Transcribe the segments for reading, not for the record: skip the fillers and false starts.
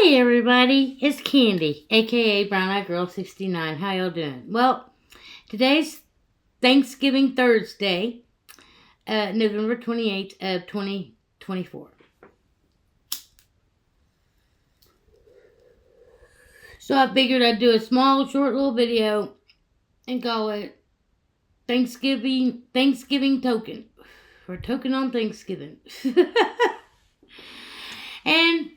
Hey everybody, it's Candy, aka Brown Eyed Girl 69. How y'all doing? Well, today's Thanksgiving Thursday, November 28th of 2024. So I figured I'd do a small, short little video and call it Thanksgiving Token, or Token on Thanksgiving. And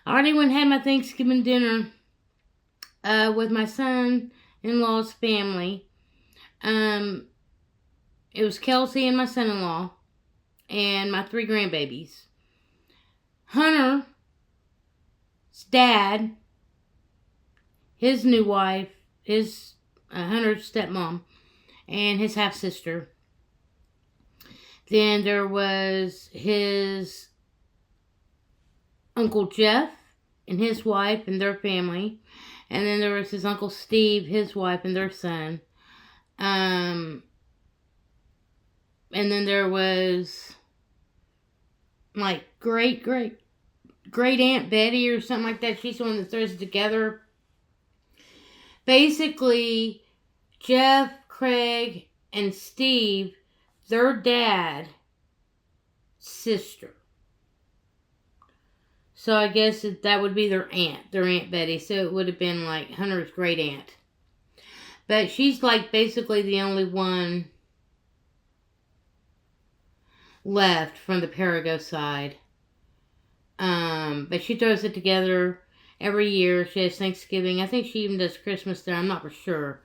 I already went and had my Thanksgiving dinner with my son-in-law's family. It was Kelsey and my son-in-law and my 3 grandbabies. Hunter's dad, his new wife, his Hunter's stepmom, and his half-sister. Then there was his Uncle Jeff and his wife and their family. And then there was his Uncle Steve, his wife, and their son. And then there was like great Aunt Betty or something like that. She's the one that throws it together. Basically, Jeff, Craig, and Steve, their dad's sister. So I guess that would be their Aunt Betty. So it would have been like Hunter's great aunt. But she's like basically the only one left from the Perigo side. But she throws it together every year. She has Thanksgiving. I think she even does Christmas there. I'm not for sure.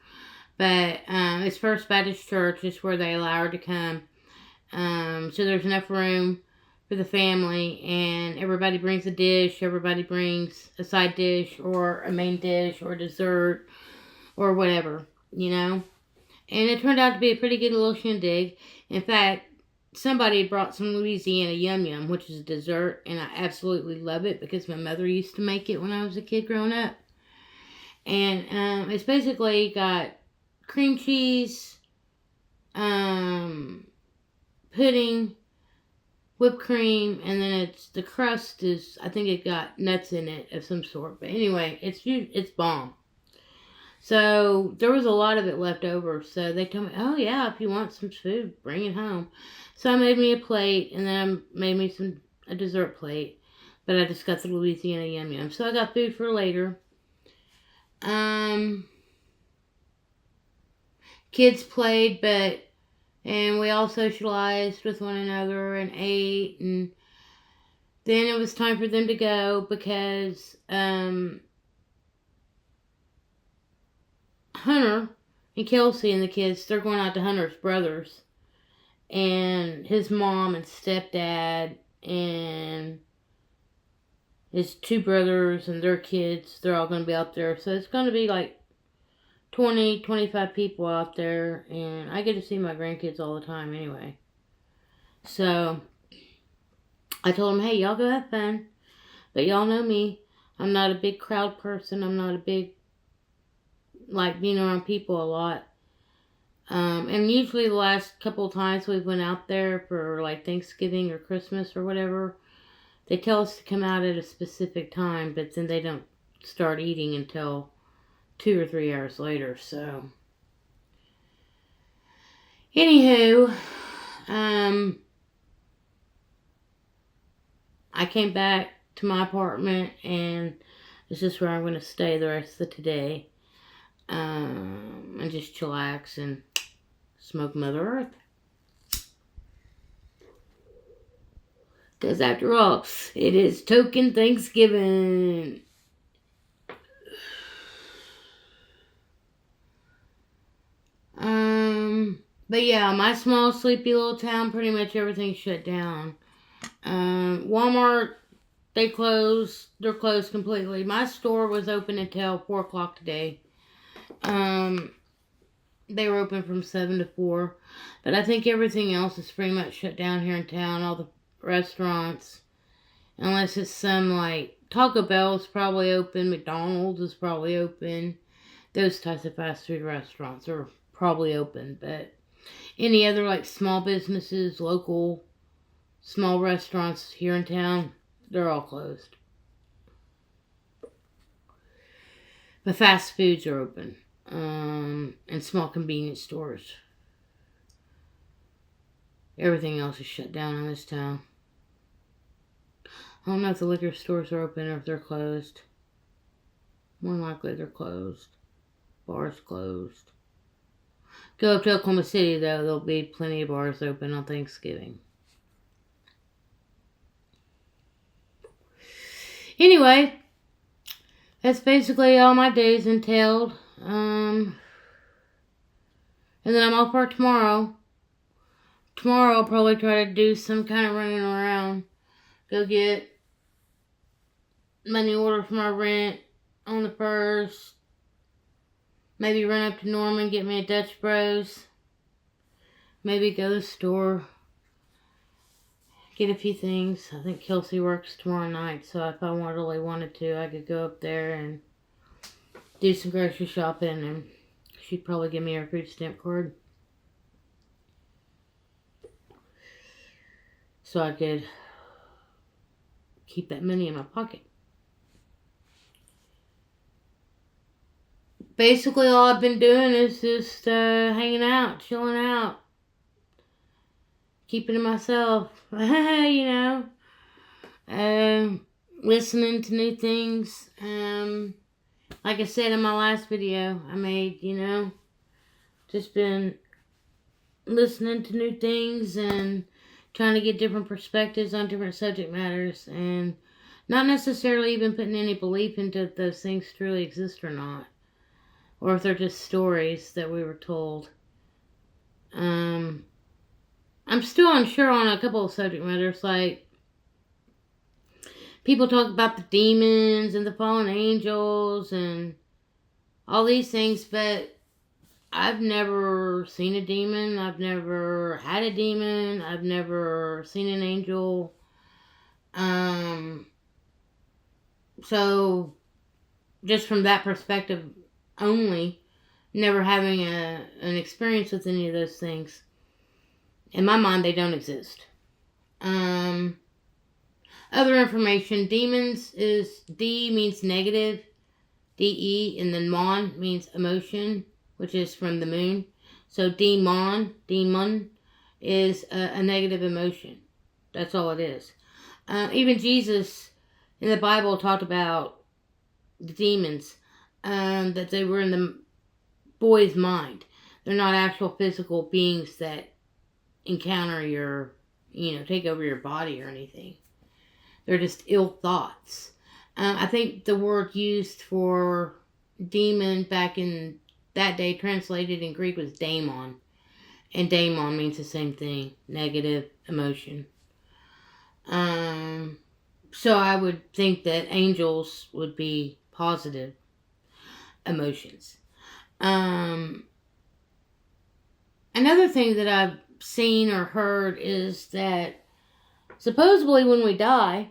But it's First Baptist Church. It's where they allow her to come. So there's enough room for the family, and everybody brings a dish. Everybody brings a side dish or a main dish or dessert or whatever, you know. And it turned out to be a pretty good little shindig. In fact, somebody had brought some Louisiana Yum Yum, which is a dessert, and I absolutely love it because my mother used to make it when I was a kid growing up. And it's basically got cream cheese, pudding, whipped cream, and then the crust is, I think it got nuts in it of some sort. But anyway, it's bomb. So there was a lot of it left over. So they told me, oh yeah, if you want some food, bring it home. So I made me a plate, and then I made me a dessert plate. But I just got the Louisiana Yum Yum. So I got food for later. Kids played, and we all socialized with one another and ate, and then it was time for them to go because Hunter and Kelsey and the kids, they're going out to Hunter's brothers and his mom and stepdad and his 2 brothers and their kids. They're all going to be out there, so it's going to be like 20, 25 people out there, and I get to see my grandkids all the time anyway. So I told them, hey, y'all go have fun. But y'all know me. I'm not a big crowd person. I'm not a big, being around people a lot. And usually the last couple of times we went out there for like Thanksgiving or Christmas or whatever, they tell us to come out at a specific time, but then they don't start eating until 2 or 3 hours later. So anywho, I came back to my apartment, and this is where I'm going to stay the rest of today, and just chillax and smoke Mother Earth. Because after all, it is Token Thanksgiving. But yeah, my small, sleepy little town, pretty much everything's shut down. Walmart, they're closed completely. My store was open until 4 o'clock today. They were open from 7 to 4. But I think everything else is pretty much shut down here in town. All the restaurants. Unless it's some, Taco Bell is probably open. McDonald's is probably open. Those types of fast food restaurants are probably open. But any other, small businesses, local, small restaurants here in town, they're all closed. The fast foods are open. And small convenience stores. Everything else is shut down in this town. I don't know if the liquor stores are open or if they're closed. More than likely they're closed. Bars closed. Go up to Oklahoma City, though. There'll be plenty of bars open on Thanksgiving. Anyway, that's basically all my days entailed. And then I'm off for tomorrow. Tomorrow I'll probably try to do some kind of running around. Go get money order for my rent on the 1st. Maybe run up to Norman, get me a Dutch Bros. Maybe go to the store. Get a few things. I think Kelsey works tomorrow night, so if I really wanted to, I could go up there and do some grocery shopping, and she'd probably give me her food stamp card. So I could keep that money in my pocket. Basically, all I've been doing is just hanging out, chilling out, keeping to myself, listening to new things. Like I said in my last video I made, just been listening to new things and trying to get different perspectives on different subject matters, and not necessarily even putting any belief into if those things truly exist or not, or if they're just stories that we were told. I'm still unsure on a couple of subject matters, like people talk about the demons and the fallen angels and all these things, but I've never seen a demon. I've never had a demon. I've never seen an angel. So just from that perspective only, never having an experience with any of those things, in my mind, they don't exist. Other information, demons is, D means negative, D-E, and then mon means emotion, which is from the moon. So demon is a negative emotion. That's all it is. Even Jesus in the Bible talked about the demons, that they were in the boy's mind. They're not actual physical beings that encounter your, take over your body or anything. They're just ill thoughts. I think the word used for demon back in that day, translated in Greek, was daemon. And daemon means the same thing, negative emotion. So I would think that angels would be positive emotions. Another thing that I've seen or heard is that supposedly when we die,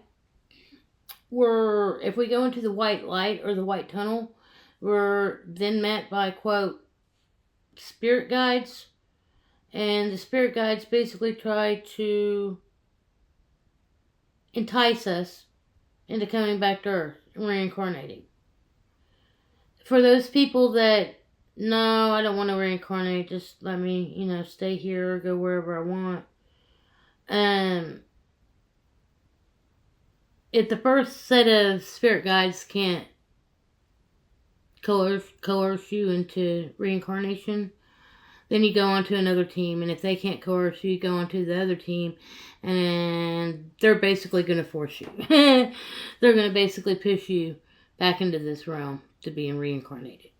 if we go into the white light or the white tunnel, we're then met by, quote, spirit guides. And the spirit guides basically try to entice us into coming back to Earth and reincarnating. For those people that, no, I don't want to reincarnate, just let me, stay here or go wherever I want. If the first set of spirit guides can't coerce you into reincarnation, then you go on to another team, and if they can't coerce you, you go on to the other team, and they're basically going to force you. They're going to basically push you back into this realm to being reincarnated.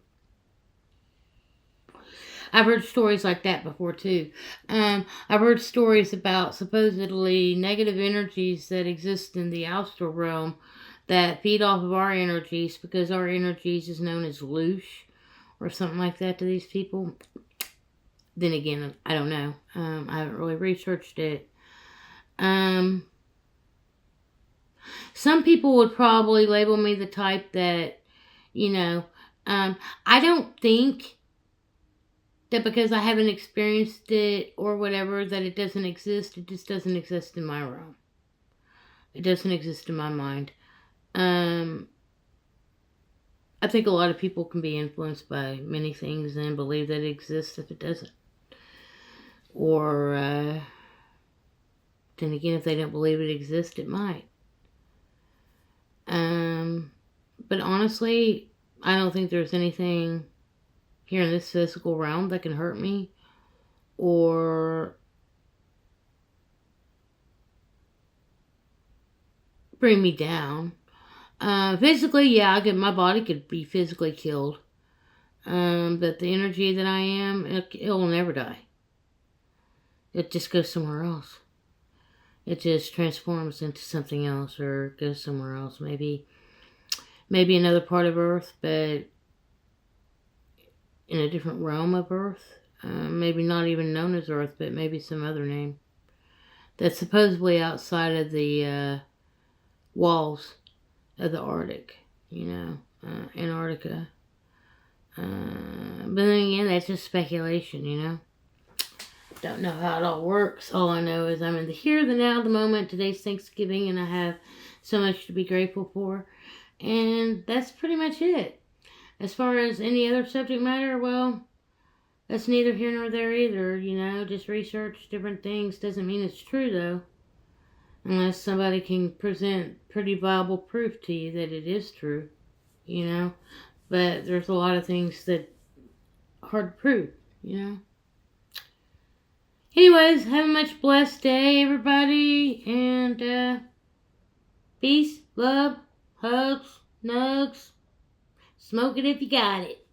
I've heard stories like that before too. I've heard stories about supposedly negative energies that exist in the astral realm that feed off of our energies, because our energies is known as loosh or something like that to these people. Then again, I don't know. I haven't really researched it. Some people would probably label me the type that, I don't think that because I haven't experienced it or whatever, that it doesn't exist. It just doesn't exist in my realm. It doesn't exist in my mind. I think a lot of people can be influenced by many things and believe that it exists if it doesn't. Or, then again, if they don't believe it exists, it might. But honestly, I don't think there's anything here in this physical realm that can hurt me or bring me down. Physically, yeah, my body could be physically killed. But the energy that I am, it will never die. It just goes somewhere else. It just transforms into something else or goes somewhere else. Maybe another part of Earth, but in a different realm of Earth. Maybe not even known as Earth, but maybe some other name. That's supposedly outside of the walls of the Arctic, Antarctica. But then again, that's just speculation. Don't know how it all works. All I know is I'm in the here, the now, the moment. Today's Thanksgiving, and I have so much to be grateful for. And that's pretty much it. As far as any other subject matter, well, that's neither here nor there either. Just research different things doesn't mean it's true, though. Unless somebody can present pretty viable proof to you that it is true, But there's a lot of things that are hard to prove, Anyways, have a much blessed day, everybody. And peace, love, hugs, nugs. Smoke it if you got it.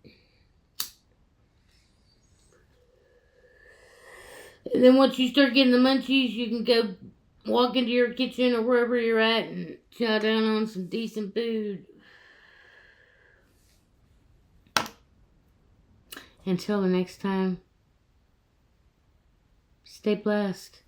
And then once you start getting the munchies, you can go walk into your kitchen or wherever you're at and chow down on some decent food. Until the next time, stay blessed.